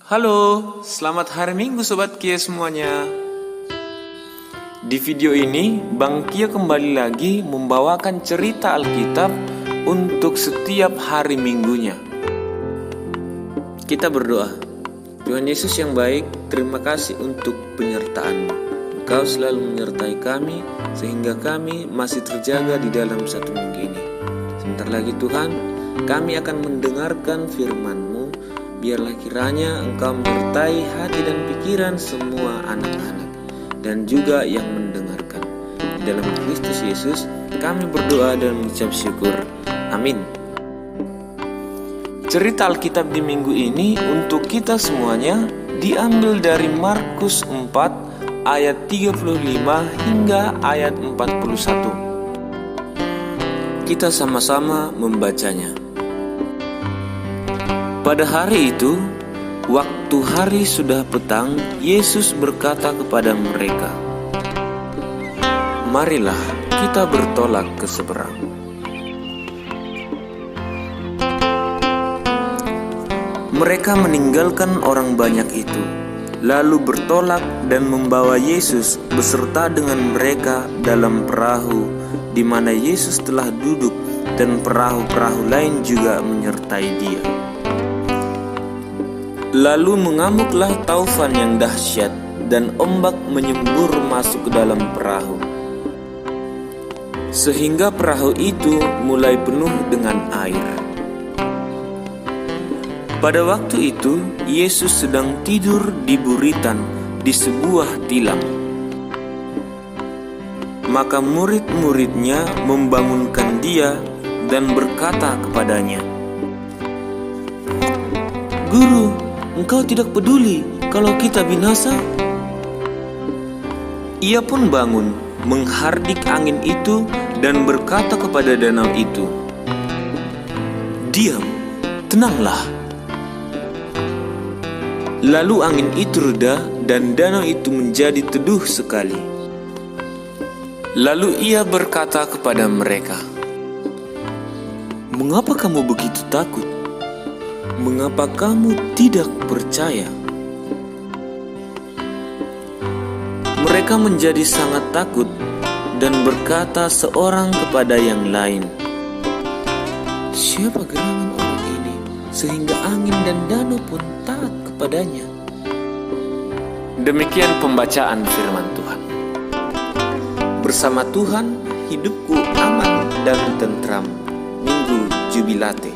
Halo, selamat hari Minggu Sobat Kia semuanya. Di video ini, Bang Kia kembali lagi membawakan cerita Alkitab untuk setiap hari Minggunya. Kita berdoa. Tuhan Yesus yang baik, terima kasih untuk penyertaan-Mu. Engkau selalu menyertai kami, sehingga kami masih terjaga di dalam satu minggu ini. Sebentar lagi Tuhan, kami akan mendengarkan firman-Mu. Biarlah kiranya Engkau menyertai hati dan pikiran semua anak-anak dan juga yang mendengarkan. Di dalam Kristus Yesus kami berdoa dan mengucap syukur. Amin. Cerita Alkitab di minggu ini untuk kita semuanya diambil dari Markus 4 ayat 35 hingga ayat 41. Kita sama-sama membacanya. Pada hari itu, waktu hari sudah petang, Yesus berkata kepada mereka, "Marilah kita bertolak ke seberang." Mereka meninggalkan orang banyak itu, lalu bertolak dan membawa Yesus beserta dengan mereka dalam perahu, di mana Yesus telah duduk, dan perahu-perahu lain juga menyertai Dia. Lalu mengamuklah taufan yang dahsyat, dan ombak menyembur masuk ke dalam perahu, sehingga perahu itu mulai penuh dengan air. Pada waktu itu, Yesus sedang tidur di buritan di sebuah tilam. Maka murid-muridnya membangunkan Dia dan berkata kepadanya, "Guru, Engkau tidak peduli kalau kita binasa?" Ia pun bangun, menghardik angin itu dan berkata kepada danau itu, "Diam, tenanglah." Lalu angin itu reda dan danau itu menjadi teduh sekali. Lalu ia berkata kepada mereka, "Mengapa kamu begitu takut? Mengapa kamu tidak percaya?" Mereka menjadi sangat takut dan berkata seorang kepada yang lain, "Siapa gerangan orang ini sehingga angin dan danau pun taat kepadanya?" Demikian pembacaan firman Tuhan. Bersama Tuhan hidupku aman dan tentram. Minggu Jubilate.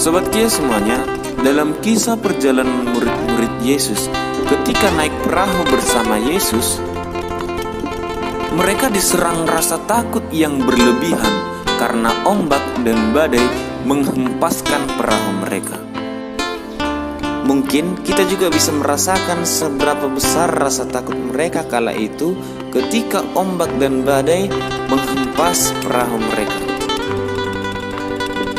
Sobat Kia semuanya, dalam kisah perjalanan murid-murid Yesus ketika naik perahu bersama Yesus, mereka diserang rasa takut yang berlebihan karena ombak dan badai menghempaskan perahu mereka. Mungkin kita juga bisa merasakan seberapa besar rasa takut mereka kala itu ketika ombak dan badai menghempas perahu mereka.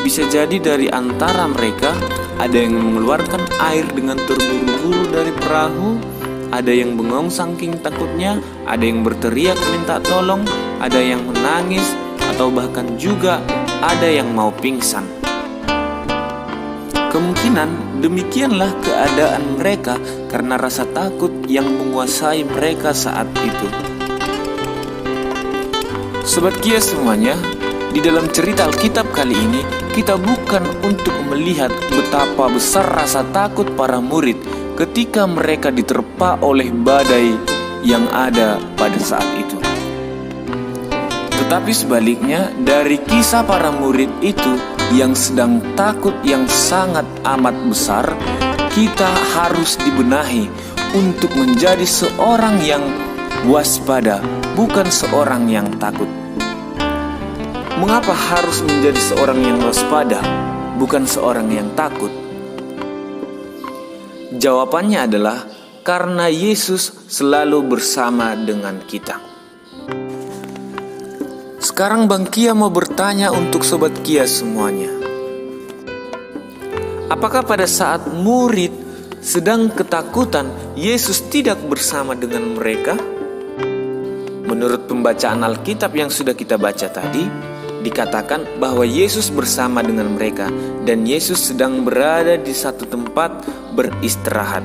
Bisa jadi dari antara mereka ada yang mengeluarkan air dengan terburu-buru dari perahu, ada yang bengong saking takutnya, ada yang berteriak minta tolong, ada yang menangis, atau bahkan juga ada yang mau pingsan. Kemungkinan demikianlah keadaan mereka karena rasa takut yang menguasai mereka saat itu. Sobat Kia semuanya, di dalam cerita Alkitab kali ini, kita bukan untuk melihat betapa besar rasa takut para murid ketika mereka diterpa oleh badai yang ada pada saat itu. Tetapi sebaliknya, dari kisah para murid itu yang sedang takut yang sangat amat besar, kita harus dibenahi untuk menjadi seorang yang waspada, bukan seorang yang takut. Mengapa harus menjadi seorang yang waspada, bukan seorang yang takut? Jawabannya adalah karena Yesus selalu bersama dengan kita. Sekarang Bang Kia mau bertanya untuk Sobat Kia semuanya. Apakah pada saat murid sedang ketakutan, Yesus tidak bersama dengan mereka? Menurut pembacaan Alkitab yang sudah kita baca tadi, dikatakan bahwa Yesus bersama dengan mereka dan Yesus sedang berada di satu tempat beristirahat.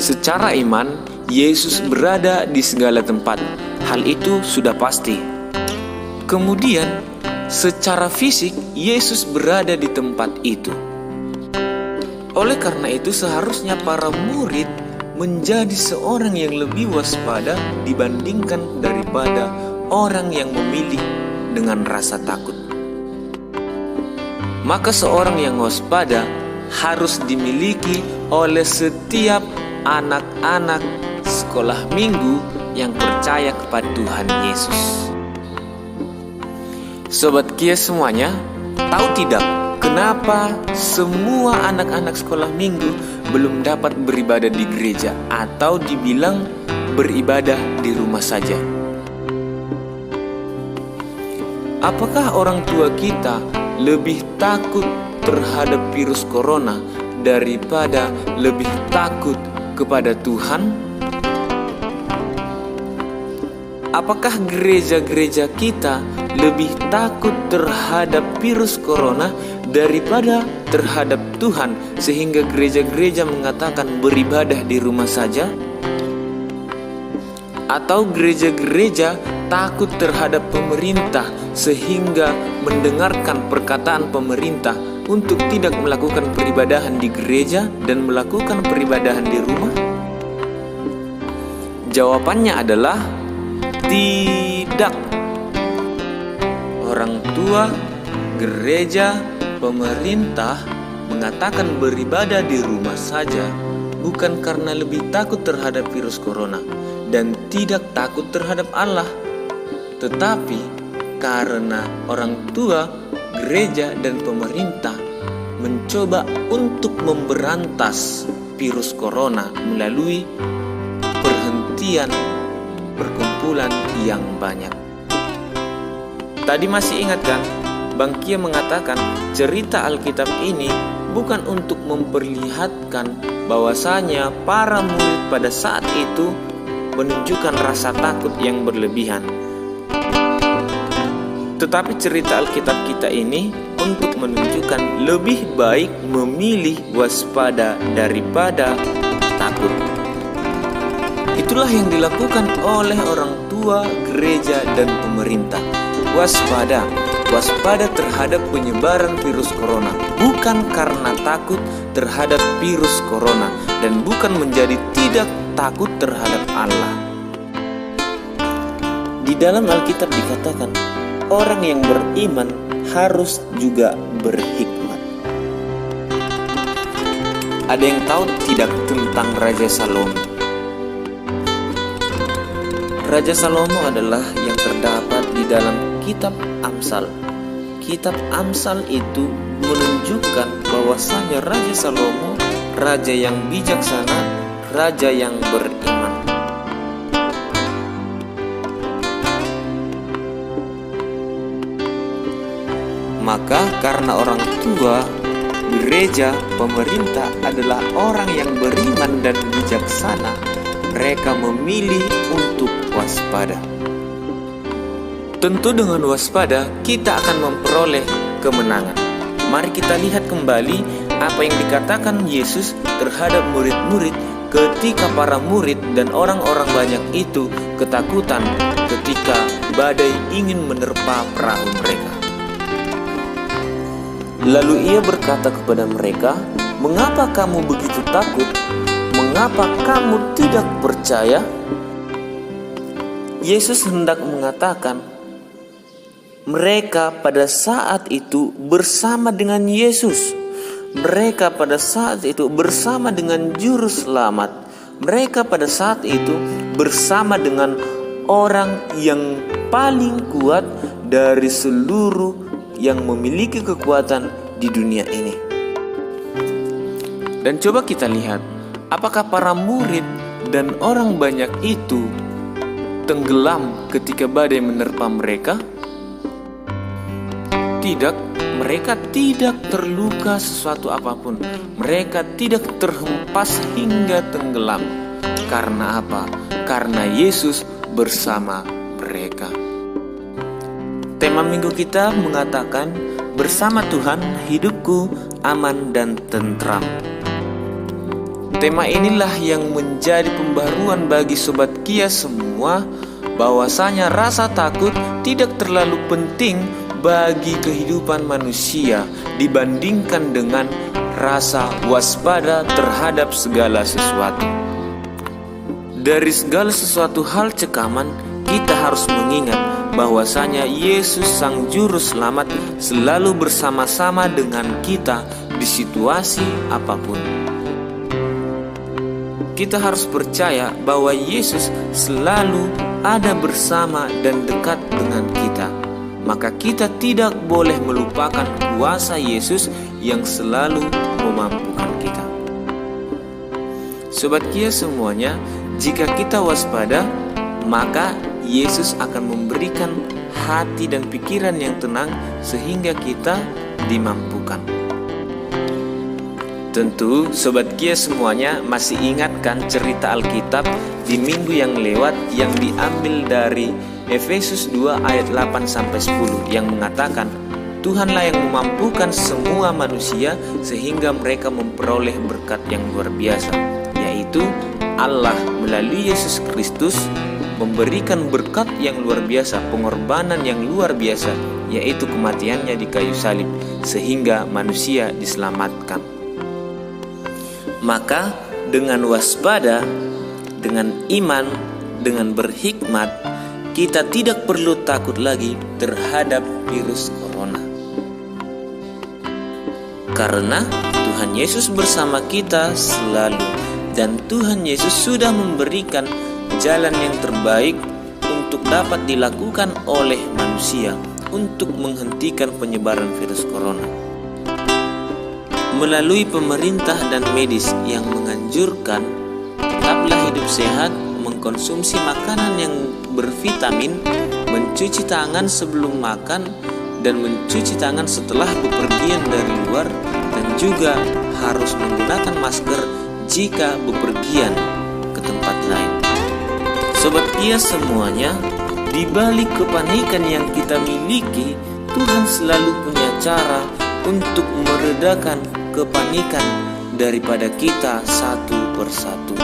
Secara iman, Yesus berada di segala tempat. Hal itu sudah pasti. Kemudian, secara fisik, Yesus berada di tempat itu. Oleh karena itu, seharusnya para murid menjadi seorang yang lebih waspada dibandingkan daripada orang yang memilih dengan rasa takut. Maka seorang yang waspada harus dimiliki oleh setiap anak-anak sekolah minggu yang percaya kepada Tuhan Yesus. Sobat Kia semuanya, tahu tidak kenapa semua anak-anak sekolah minggu belum dapat beribadah di gereja atau dibilang beribadah di rumah saja? Apakah orang tua kita lebih takut terhadap virus corona daripada lebih takut kepada Tuhan? Apakah gereja-gereja kita lebih takut terhadap virus corona daripada terhadap Tuhan, sehingga gereja-gereja mengatakan beribadah di rumah saja? Atau gereja-gereja takut terhadap pemerintah sehingga mendengarkan perkataan pemerintah untuk tidak melakukan peribadahan di gereja dan melakukan peribadahan di rumah? Jawabannya adalah tidak. Orang tua, gereja, pemerintah mengatakan beribadah di rumah saja bukan karena lebih takut terhadap virus corona dan tidak takut terhadap Allah, tetapi karena orang tua, gereja, dan pemerintah mencoba untuk memberantas virus corona melalui perhentian perkumpulan yang banyak. Tadi masih ingat kan? Bang Kia mengatakan cerita Alkitab ini bukan untuk memperlihatkan bahwasanya para murid pada saat itu menunjukkan rasa takut yang berlebihan. Tetapi cerita Alkitab kita ini untuk menunjukkan lebih baik memilih waspada daripada takut. Itulah yang dilakukan oleh orang tua, gereja, dan pemerintah. Waspada, waspada terhadap penyebaran virus corona, bukan karena takut terhadap virus corona, dan bukan menjadi tidak takut terhadap Allah. Di dalam Alkitab dikatakan, orang yang beriman harus juga berhikmat. Ada yang tahu tidak tentang Raja Salomo? Raja Salomo adalah yang terdapat di dalam kitab Amsal. Kitab Amsal itu menunjukkan bahwasanya Raja Salomo, raja yang bijaksana, raja yang beriman. Maka karena orang tua, gereja, pemerintah adalah orang yang beriman dan bijaksana, mereka memilih untuk waspada. Tentu dengan waspada kita akan memperoleh kemenangan. Mari kita lihat kembali apa yang dikatakan Yesus terhadap murid-murid ketika para murid dan orang-orang banyak itu ketakutan ketika badai ingin menerpa perahu mereka. Lalu ia berkata kepada mereka, "Mengapa kamu begitu takut? Mengapa kamu tidak percaya?" Yesus hendak mengatakan, mereka pada saat itu bersama dengan Yesus. Mereka pada saat itu bersama dengan Juru Selamat. Mereka pada saat itu bersama dengan orang yang paling kuat dari seluruh yang memiliki kekuatan di dunia ini. Dan coba kita lihat, apakah para murid dan orang banyak itu tenggelam ketika badai menerpa mereka? Tidak, mereka tidak terluka sesuatu apapun. Mereka tidak terhempas hingga tenggelam. Karena apa? karena Yesus bersama mereka. Tema minggu kita mengatakan, bersama Tuhan hidupku aman dan tentram. Tema inilah yang menjadi pembaruan bagi Sobat Kia semua, bahwasanya rasa takut tidak terlalu penting bagi kehidupan manusia dibandingkan dengan rasa waspada terhadap segala sesuatu. Dari segala sesuatu hal cekaman, kita harus mengingat bahwasanya Yesus Sang Juru Selamat selalu bersama-sama dengan kita di situasi apapun. Kita harus percaya bahwa Yesus selalu ada bersama dan dekat dengan kita. Maka kita tidak boleh melupakan kuasa Yesus yang selalu memampukan kita. Sobat Kia semuanya, jika kita waspada, maka Yesus akan memberikan hati dan pikiran yang tenang sehingga kita dimampukan. Tentu Sobat Kia semuanya masih ingatkan cerita Alkitab di minggu yang lewat yang diambil dari Efesus 2 ayat 8-10 yang mengatakan, Tuhanlah yang memampukan semua manusia sehingga mereka memperoleh berkat yang luar biasa, yaitu Allah melalui Yesus Kristus memberikan berkat yang luar biasa, pengorbanan yang luar biasa, yaitu kematiannya di kayu salib, sehingga manusia diselamatkan. Maka dengan waspada, dengan iman, dengan berhikmat, kita tidak perlu takut lagi terhadap virus corona. Karena Tuhan Yesus bersama kita selalu, dan Tuhan Yesus sudah memberikan jalan yang terbaik untuk dapat dilakukan oleh manusia untuk menghentikan penyebaran virus corona. Melalui pemerintah dan medis yang menganjurkan tetaplah hidup sehat, mengkonsumsi makanan yang bervitamin, mencuci tangan sebelum makan, dan mencuci tangan setelah bepergian dari luar, dan juga harus menggunakan masker jika bepergian ke tempat lain. Sobat Kia semuanya, di balik kepanikan yang kita miliki, Tuhan selalu punya cara untuk meredakan kepanikan daripada kita satu persatu.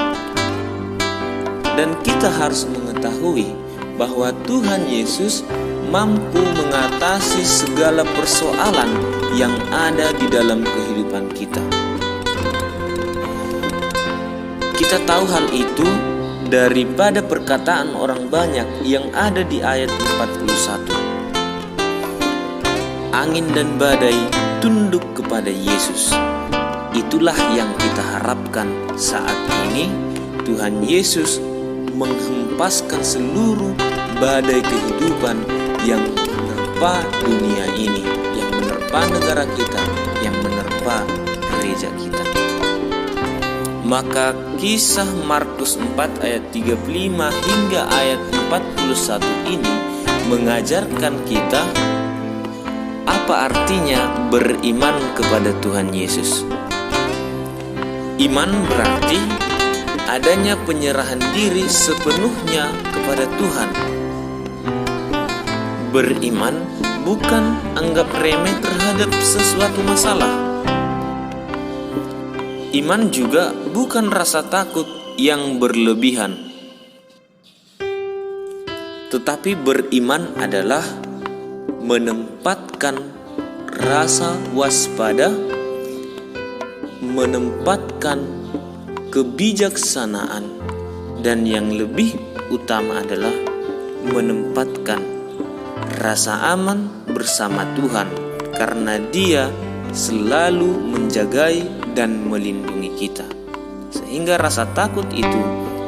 Dan kita harus mengetahui bahwa Tuhan Yesus mampu mengatasi segala persoalan yang ada di dalam kehidupan kita. Kita tahu hal itu daripada perkataan orang banyak yang ada di ayat 41. Angin dan badai tunduk kepada Yesus. Itulah yang kita harapkan saat ini. Tuhan Yesus menghempaskan seluruh badai kehidupan yang menerpa dunia ini, yang menerpa negara kita, yang menerpa gereja kita. Maka kisah Markus 4 ayat 35 hingga ayat 41 ini mengajarkan kita apa artinya beriman kepada Tuhan Yesus. Iman berarti adanya penyerahan diri sepenuhnya kepada Tuhan. Beriman bukan anggap remeh terhadap sesuatu masalah. Iman juga bukan rasa takut yang berlebihan. Tetapi beriman adalah menempatkan rasa waspada, menempatkan kebijaksanaan, dan yang lebih utama adalah menempatkan rasa aman bersama Tuhan, karena Dia selalu menjagai dan melindungi kita, sehingga rasa takut itu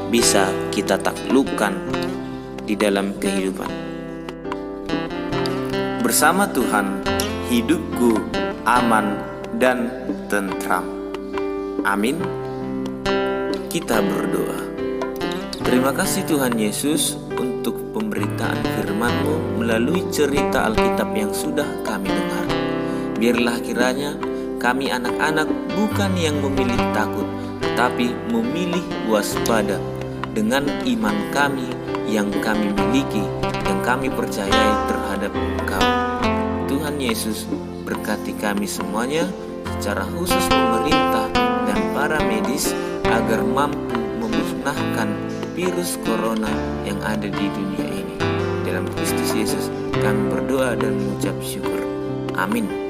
bisa kita taklukkan di dalam kehidupan. Bersama Tuhan, hidupku aman dan tentram. Amin. Kita berdoa. Terima kasih Tuhan Yesus untuk pemberitaan firman-Mu melalui cerita Alkitab yang sudah kami dengar. Biarlah kiranya kami anak-anak bukan yang memilih takut, tetapi memilih waspada dengan iman kami yang kami miliki, yang kami percayai terhadap Engkau. Tuhan Yesus berkati kami semuanya, secara khusus pemerintah dan para medis, agar mampu memusnahkan virus corona yang ada di dunia ini. Dalam Kristus Yesus kami berdoa dan mengucap syukur. Amin.